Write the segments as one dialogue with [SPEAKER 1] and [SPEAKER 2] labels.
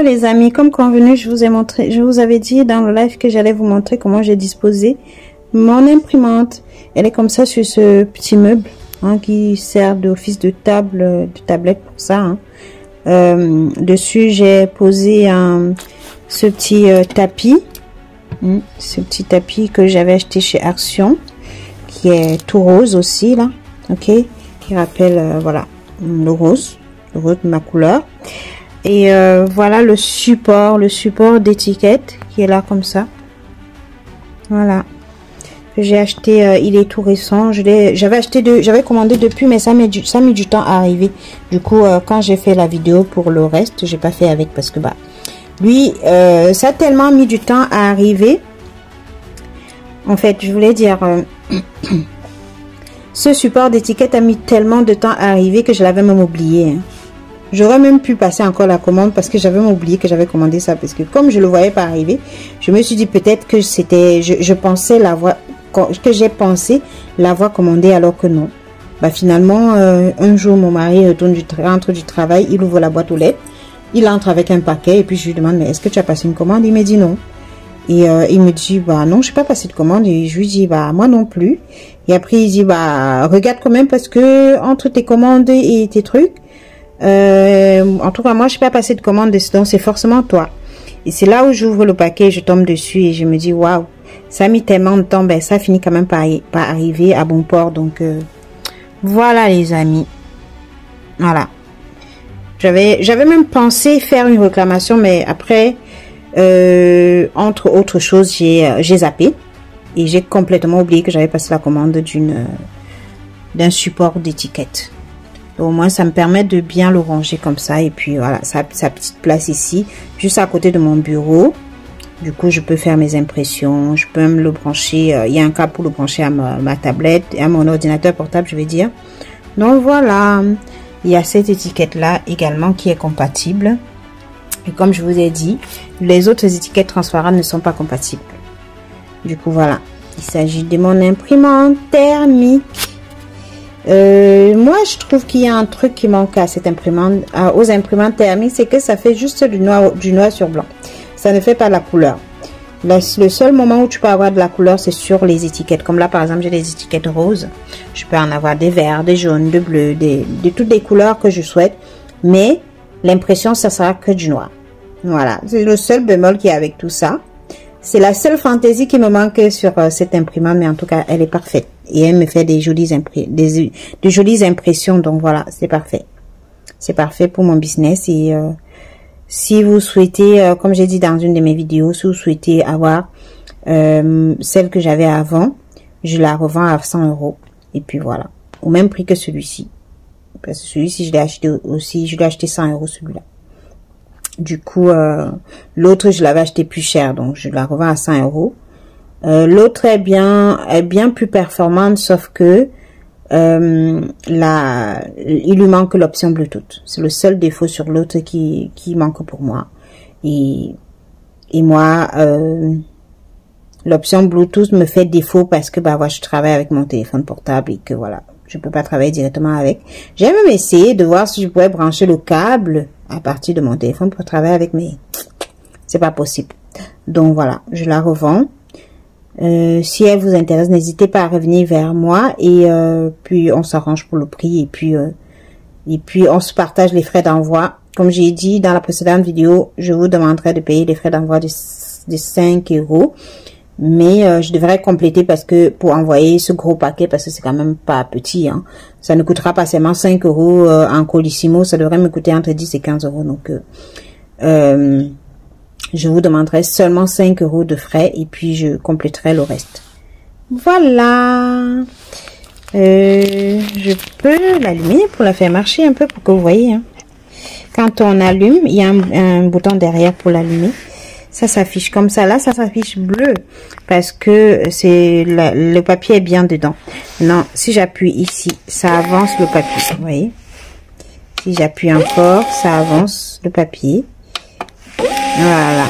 [SPEAKER 1] Voilà les amis, comme convenu, je vous avais dit dans le live que j'allais vous montrer comment j'ai disposé mon imprimante. Elle est comme ça sur ce petit meuble hein, qui sert d'office de table, de tablette pour ça. Hein. Dessus, j'ai posé ce petit tapis. Ce petit tapis que j'avais acheté chez Action, qui est tout rose aussi là, ok, qui rappelle voilà le rose de ma couleur. Et voilà le support d'étiquette qui est là comme ça. Voilà, j'ai acheté, il est tout récent. J'avais commandé depuis, mais ça a mis du temps à arriver. Du coup, quand j'ai fait la vidéo pour le reste, j'ai pas fait avec parce que bah lui, ça a tellement mis du temps à arriver. En fait, je voulais dire, ce support d'étiquette a mis tellement de temps à arriver que je l'avais même oublié. Hein. J'aurais même pu passer encore la commande parce que j'avais même oublié que j'avais commandé ça. Parce que comme je le voyais pas arriver, je me suis dit peut-être que c'était, je pensais l'avoir, que j'ai pensé l'avoir commandé alors que non. Bah finalement, un jour mon mari rentre du travail, il ouvre la boîte aux lettres. Il entre avec un paquet et puis je lui demande mais est-ce que tu as passé une commande? Il me dit non. Et il me dit bah non, je n'ai pas passé de commande. Et je lui dis bah moi non plus. Et après il dit bah regarde quand même parce que entre tes commandes et tes trucs, en tout cas moi je n'ai pas passé de commande, donc c'est forcément toi. Et c'est là où j'ouvre le paquet, je tombe dessus et je me dis waouh, ça a mis tellement de temps, ben ça finit quand même par arriver à bon port. Donc voilà les amis, voilà. J'avais même pensé faire une réclamation, mais après, entre autres choses, j'ai zappé. Et j'ai complètement oublié que j'avais passé la commande d'un support d'étiquette. Au moins, ça me permet de bien le ranger comme ça. Et puis voilà, sa petite place ici, juste à côté de mon bureau. Du coup, je peux faire mes impressions. Je peux même le brancher. Il y a un câble pour le brancher à ma tablette et à mon ordinateur portable, je vais dire. Donc voilà. Il y a cette étiquette là également qui est compatible. Et comme je vous ai dit, les autres étiquettes transparentes ne sont pas compatibles. Du coup, voilà. Il s'agit de mon imprimante thermique. Moi, je trouve qu'il y a un truc qui manque à cette imprimante, aux imprimantes thermiques, c'est que ça fait juste du noir sur blanc. Ça ne fait pas la couleur. Le seul moment où tu peux avoir de la couleur, c'est sur les étiquettes. Comme là, par exemple, j'ai des étiquettes roses. Je peux en avoir des verts, des jaunes, des bleus, de toutes les couleurs que je souhaite. Mais l'impression, ça sera que du noir. Voilà. C'est le seul bémol qui est avec tout ça. C'est la seule fantaisie qui me manque sur cette imprimante. Mais en tout cas, elle est parfaite. Et elle me fait des jolies impressions. Donc voilà, c'est parfait. C'est parfait pour mon business. Et si vous souhaitez, comme j'ai dit dans une de mes vidéos, si vous souhaitez avoir celle que j'avais avant, je la revends à 100 €. Et puis voilà, au même prix que celui-ci. Parce que celui-ci, je l'ai acheté aussi, je l'ai acheté 100 € celui-là. Du coup, l'autre, je l'avais acheté plus cher, donc je la revends à 100 €. L'autre est bien plus performante, sauf que il lui manque l'option Bluetooth. C'est le seul défaut sur l'autre qui manque pour moi. Et moi, l'option Bluetooth me fait défaut parce que bah je travaille avec mon téléphone portable et que voilà, je peux pas travailler directement avec. J'ai même essayé de voir si je pouvais brancher le câble à partir de mon téléphone pour travailler avec, mais c'est pas possible. Donc voilà, je la revends. Si elle vous intéresse, n'hésitez pas à revenir vers moi et puis on s'arrange pour le prix et puis on se partage les frais d'envoi. Comme j'ai dit dans la précédente vidéo, je vous demanderai de payer les frais d'envoi de 5 €, mais je devrais compléter parce que pour envoyer ce gros paquet, parce que c'est quand même pas petit, hein, ça ne coûtera pas seulement 5 € en colissimo, ça devrait me coûter entre 10 et 15 €. Donc je vous demanderai seulement 5 € de frais et puis je compléterai le reste. Voilà. Je peux l'allumer pour la faire marcher un peu pour que vous voyez. Hein. Quand on allume, il y a un bouton derrière pour l'allumer. Ça s'affiche comme ça. Là, ça s'affiche bleu parce que le papier est bien dedans. Non, si j'appuie ici, ça avance le papier. Vous voyez. Si j'appuie encore, ça avance le papier. Voilà.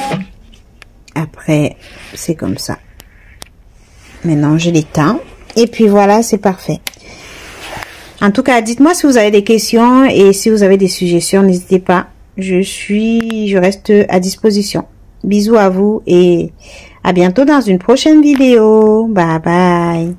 [SPEAKER 1] Après, c'est comme ça. Maintenant, je l'éteins. Et puis voilà, c'est parfait. En tout cas, dites-moi si vous avez des questions et si vous avez des suggestions, n'hésitez pas. je reste à disposition. Bisous à vous et à bientôt dans une prochaine vidéo. Bye bye.